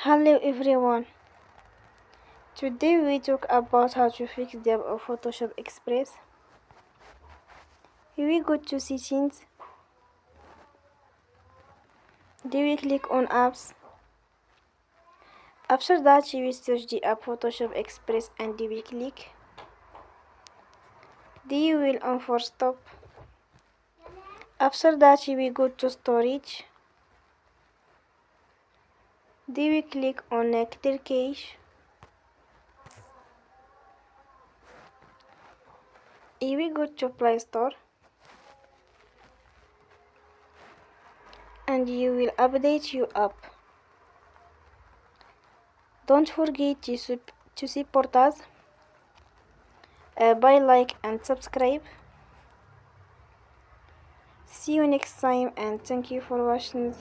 Hello everyone. Today we talk about how to fix the app of Photoshop Express. Here we go to settings. Then we click on apps. After that we search the app Photoshop Express and we click. Then you will unforce stop. After that we go to storage. Then we click on clear cache. Here we go to Play Store. And you will update your app. Don't forget to support us by like and subscribe. See you next time and thank you for watching.